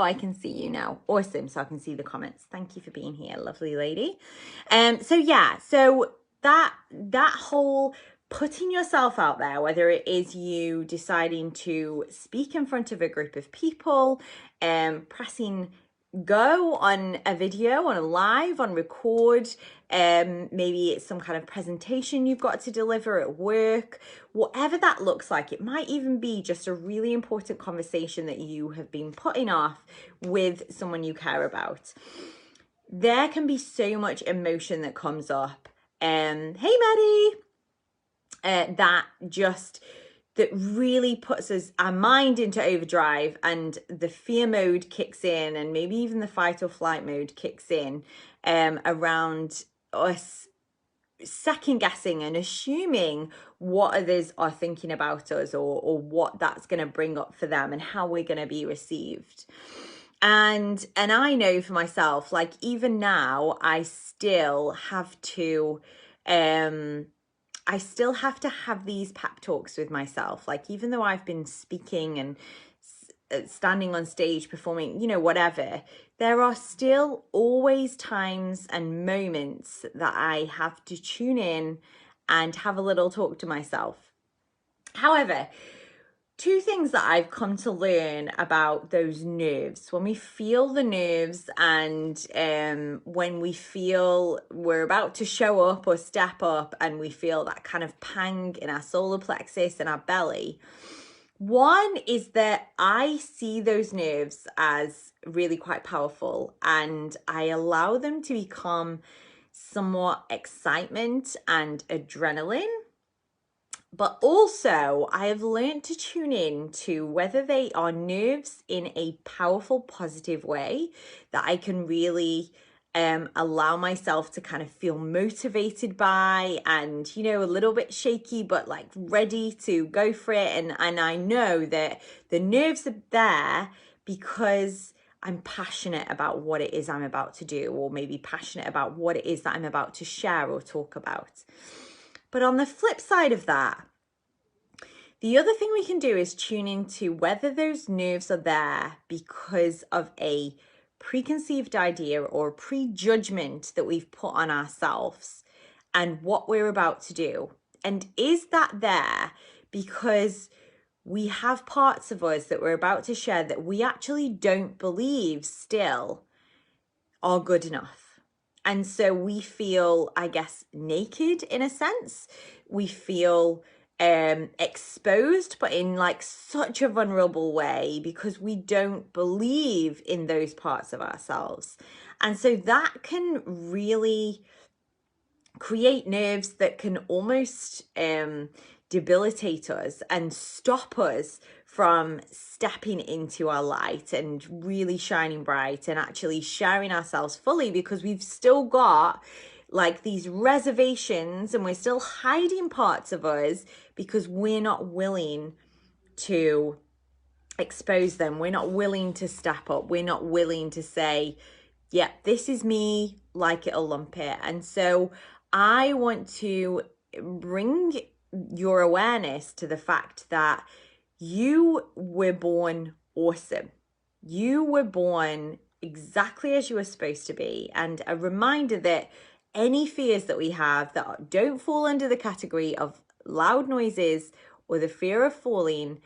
Oh, I can see you now. Awesome. So I can see the comments. Thank you for being here, lovely lady. So that whole putting yourself out there, whether it is you deciding to speak in front of a group of people, pressing go on a video, on a live, on record, maybe it's some kind of presentation you've got to deliver at work, whatever that looks like. It might even be just a really important conversation that you have been putting off with someone you care about. There can be so much emotion that comes up. Hey Maddie, that really puts our mind into overdrive, and the fear mode kicks in, and maybe even the fight or flight mode kicks in around us second guessing and assuming what others are thinking about us, or what that's going to bring up for them and how we're going to be received. And I know for myself, like even now, I still have to have these pep talks with myself. Like, even though I've been speaking and standing on stage, performing, whatever, there are still always times and moments that I have to tune in and have a little talk to myself. However, two things that I've come to learn about those nerves, when we feel the nerves, and when we feel we're about to show up or step up, and we feel that kind of pang in our solar plexus and our belly. One is that I see those nerves as really quite powerful, and I allow them to become somewhat excitement and adrenaline. But also, I have learned to tune in to whether they are nerves in a powerful, positive way that I can really allow myself to kind of feel motivated by, and, a little bit shaky, but like ready to go for it. And I know that the nerves are there because I'm passionate about what it is I'm about to do, or maybe passionate about what it is that I'm about to share or talk about. But on the flip side of that, the other thing we can do is tune into whether those nerves are there because of a preconceived idea or prejudgment that we've put on ourselves and what we're about to do. And is that there because we have parts of us that we're about to share that we actually don't believe still are good enough? And so we feel, I guess, naked in a sense. We feel exposed, but in like such a vulnerable way, because we don't believe in those parts of ourselves. And so that can really create nerves that can almost debilitate us and stop us from stepping into our light and really shining bright and actually sharing ourselves fully, because we've still got like these reservations and we're still hiding parts of us because we're not willing to expose them. We're not willing to step up. We're not willing to say, yeah, this is me, like it or lump it. And so I want to bring your awareness to the fact that you were born awesome. You were born exactly as you were supposed to be. And a reminder that any fears that we have that don't fall under the category of loud noises or the fear of falling,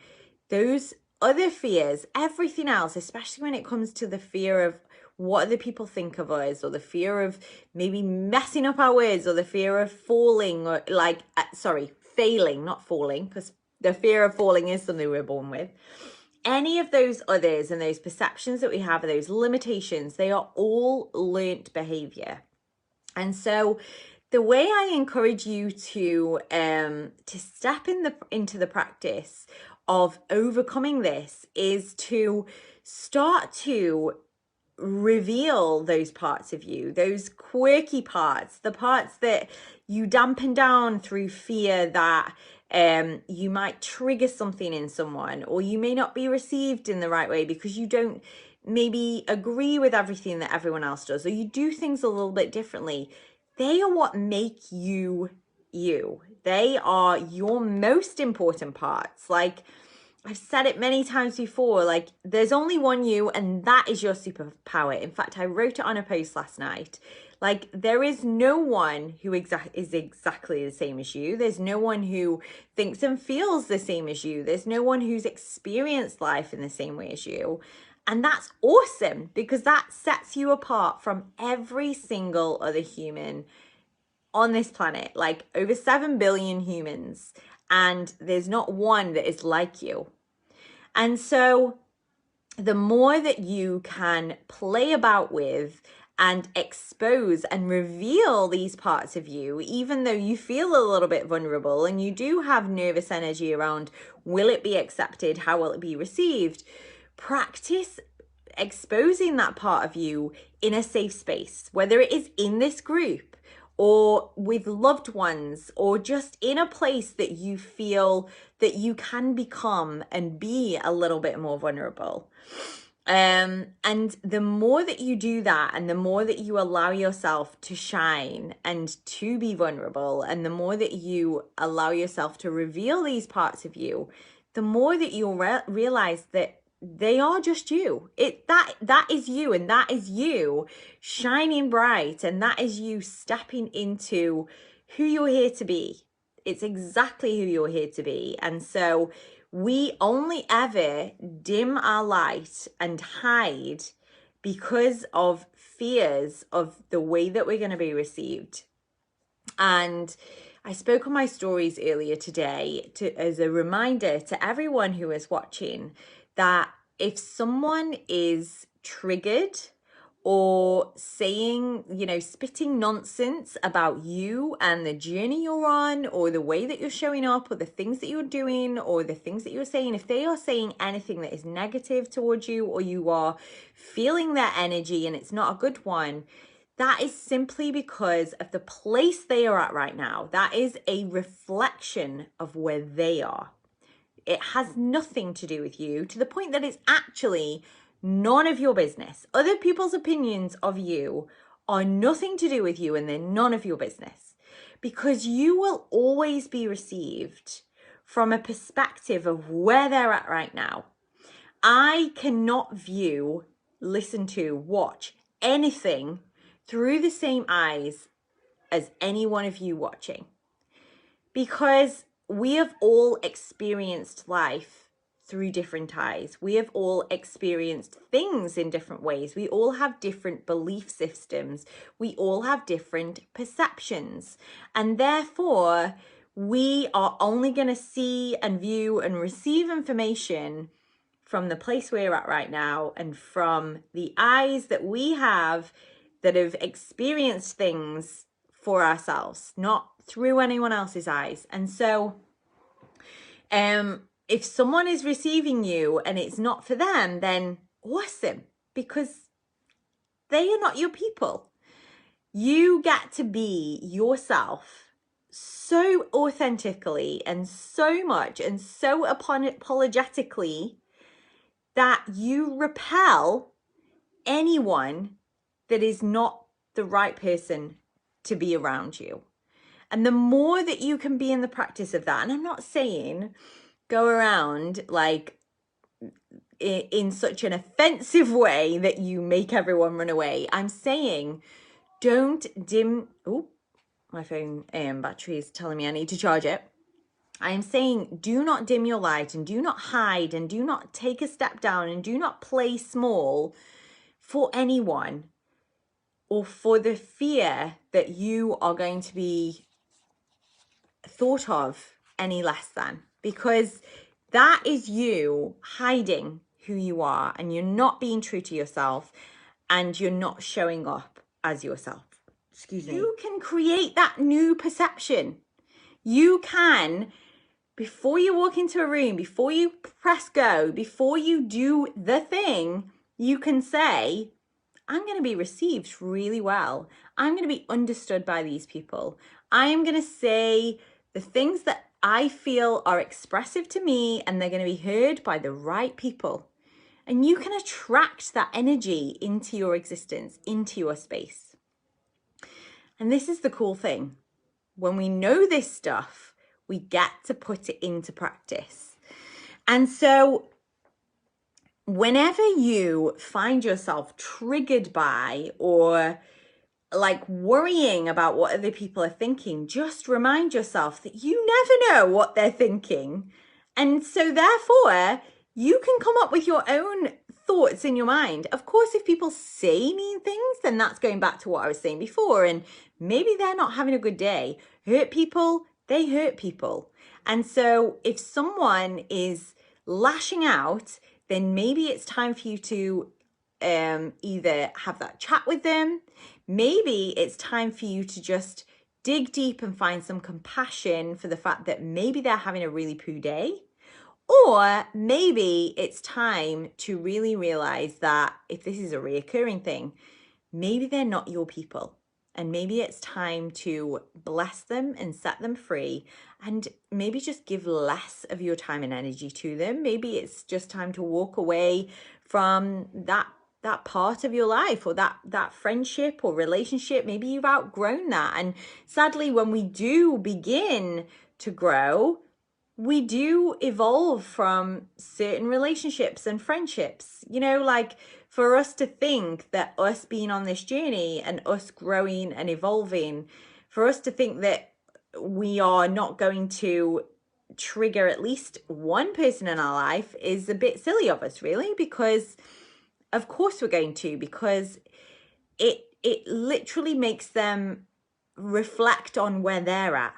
those other fears, everything else, especially when it comes to the fear of what other people think of us, or the fear of maybe messing up our words, or the fear of falling, or failing, not falling, because the fear of falling is something we're born with. Any of those others and those perceptions that we have, those limitations, they are all learnt behavior. And so the way I encourage you to step into the practice of overcoming this is to start to reveal those parts of you, those quirky parts, the parts that you dampen down through fear that you might trigger something in someone, or you may not be received in the right way because you don't maybe agree with everything that everyone else does, or you do things a little bit differently. They are what make you you. They are your most important parts. Like, I've said it many times before, like there's only one you and that is your superpower. In fact, I wrote it on a post last night. Like there is no one who is exactly the same as you. There's no one who thinks and feels the same as you. There's no one who's experienced life in the same way as you. And that's awesome because that sets you apart from every single other human on this planet, like over 7 billion humans, and there's not one that is like you. And so the more that you can play about with and expose and reveal these parts of you, even though you feel a little bit vulnerable and you do have nervous energy around, will it be accepted? How will it be received? Practice exposing that part of you in a safe space, whether it is in this group or with loved ones or just in a place that you feel that you can become and be a little bit more vulnerable. And the more that you do that and the more that you allow yourself to shine and to be vulnerable and the more that you allow yourself to reveal these parts of you, the more that you'll realize that they are just you. That is you, and that is you shining bright, and that is you stepping into who you're here to be. It's exactly who you're here to be. And so we only ever dim our light and hide because of fears of the way that we're going to be received. And I spoke on my stories earlier today as a reminder to everyone who is watching that if someone is triggered or saying, spitting nonsense about you and the journey you're on, or the way that you're showing up, or the things that you're doing, or the things that you're saying, if they are saying anything that is negative towards you, or you are feeling their energy and it's not a good one, that is simply because of the place they are at right now. That is a reflection of where they are. It has nothing to do with you, to the point that it's actually none of your business. Other people's opinions of you are nothing to do with you, and they're none of your business, because you will always be received from a perspective of where they're at right now. I cannot view, listen to, watch anything through the same eyes as any one of you watching, because we have all experienced life through different eyes. We have all experienced things in different ways. We all have different belief systems. We all have different perceptions. And therefore, we are only going to see and view and receive information from the place we're at right now and from the eyes that we have that have experienced things for ourselves, not through anyone else's eyes. And so if someone is receiving you and it's not for them, then awesome, because they are not your people. You get to be yourself so authentically and so much and so apologetically that you repel anyone that is not the right person to be around you. And the more that you can be in the practice of that, and I'm not saying go around like in such an offensive way that you make everyone run away. I'm saying don't dim. Oh, my phone battery is telling me I need to charge it. I am saying do not dim your light and do not hide and do not take a step down and do not play small for anyone, or for the fear that you are going to be thought of any less than, because that is you hiding who you are, and you're not being true to yourself, and you're not showing up as yourself. Excuse me. You can create that new perception. You can, before you walk into a room, before you press go, before you do the thing, you can say, I'm going to be received really well. I'm going to be understood by these people. I am going to say the things that I feel are expressive to me, and they're going to be heard by the right people. And you can attract that energy into your existence, into your space. And this is the cool thing. When we know this stuff, we get to put it into practice. And so whenever you find yourself triggered by or like worrying about what other people are thinking, just remind yourself that you never know what they're thinking. And so therefore, you can come up with your own thoughts in your mind. Of course, if people say mean things, then that's going back to what I was saying before. And maybe they're not having a good day. Hurt people, they hurt people. And so if someone is lashing out, then maybe it's time for you to either have that chat with them. Maybe it's time for you to just dig deep and find some compassion for the fact that maybe they're having a really poo day. Or maybe it's time to really realize that if this is a reoccurring thing, maybe they're not your people. And maybe it's time to bless them and set them free and maybe just give less of your time and energy to them. Maybe it's just time to walk away from that part of your life or that friendship or relationship. Maybe you've outgrown that. And sadly, when we do begin to grow, we do evolve from certain relationships and friendships. You know, like for us to think that us being on this journey and us growing and evolving, for us to think that we are not going to trigger at least one person in our life is a bit silly of us, really, because of course we're going to, because it literally makes them reflect on where they're at.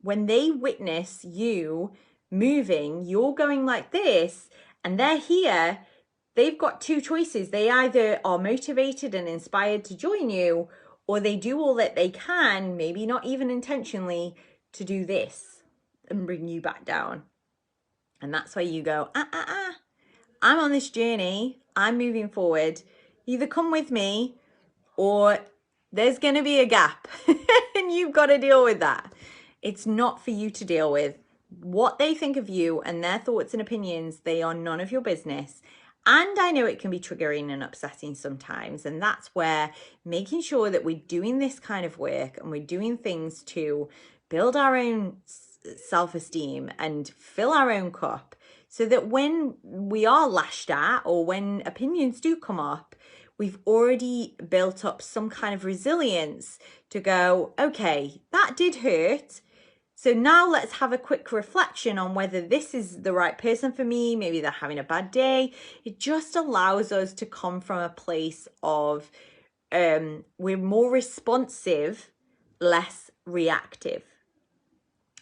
When they witness you moving, you're going like this, and they're here, they've got two choices. They either are motivated and inspired to join you, or they do all that they can, maybe not even intentionally, to do this and bring you back down. And that's where you go, I'm on this journey, I'm moving forward. Either come with me or there's going to be a gap and you've got to deal with that. It's not for you to deal with. What they think of you and their thoughts and opinions, they are none of your business. And I know it can be triggering and upsetting sometimes. And that's where making sure that we're doing this kind of work and we're doing things to build our own self-esteem and fill our own cup, so that when we are lashed at or when opinions do come up, we've already built up some kind of resilience to go, okay, that did hurt. So now let's have a quick reflection on whether this is the right person for me. Maybe they're having a bad day. It just allows us to come from a place of we're more responsive, less reactive.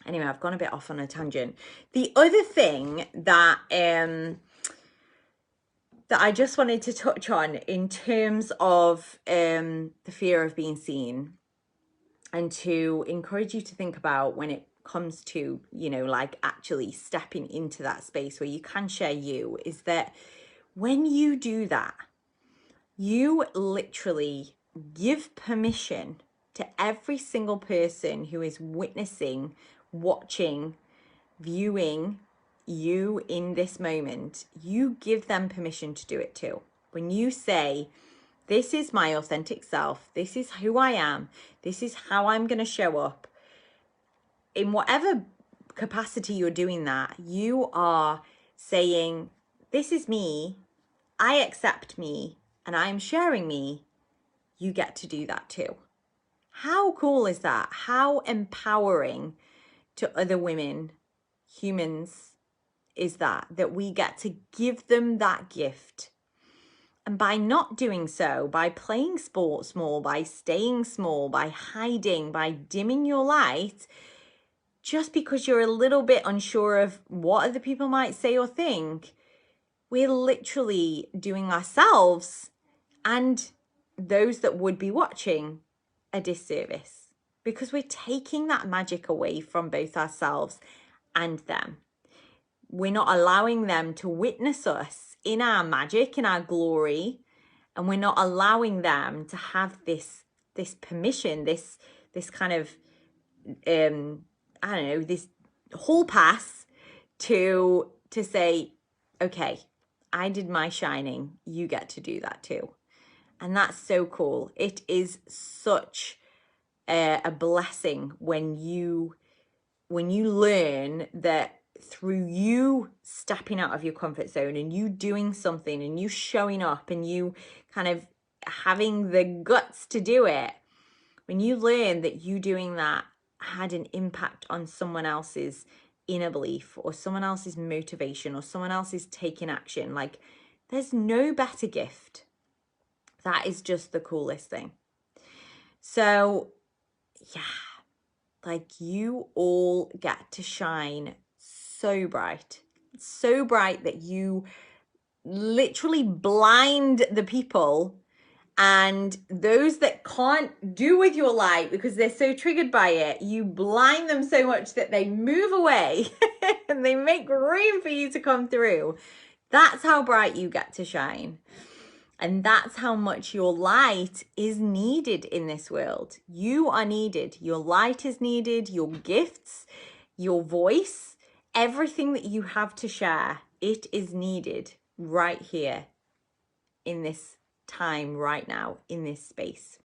Anyway, I've gone a bit off on a tangent. The other thing that that I just wanted to touch on in terms of the fear of being seen, and to encourage you to think about when it comes to, you know, like actually stepping into that space where you can share you, is that when you do that, you literally give permission to every single person who is witnessing, watching, viewing you in this moment. You give them permission to do it too. When you say, this is my authentic self, this is who I am, this is how I'm going to show up, in whatever capacity you're doing that, you are saying, this is me, I accept me, and I'm sharing me. You get to do that too. How cool is that? How empowering to other women, humans, is that we get to give them that gift. And by not doing so, by playing sports small, by staying small, by hiding, by dimming your light, just because you're a little bit unsure of what other people might say or think, we're literally doing ourselves and those that would be watching a disservice, because we're taking that magic away from both ourselves and them. We're not allowing them to witness us in our magic, in our glory, and we're not allowing them to have this permission, this kind of I don't know, this whole pass to say, okay, I did my shining, you get to do that too. And that's so cool. It is such a blessing when you learn that through you stepping out of your comfort zone and you doing something and you showing up and you kind of having the guts to do it, when you learn that you doing that had an impact on someone else's inner belief or someone else's motivation or someone else's taking action, like there's no better gift. That is just the coolest thing. So yeah, like you all get to shine so bright that you literally blind the people, and those that can't do with your light because they're so triggered by it, you blind them so much that they move away and they make room for you to come through. That's how bright you get to shine. And that's how much your light is needed in this world. You are needed. Your light is needed, your gifts, your voice, everything that you have to share, it is needed right here in this time, right now, in this space.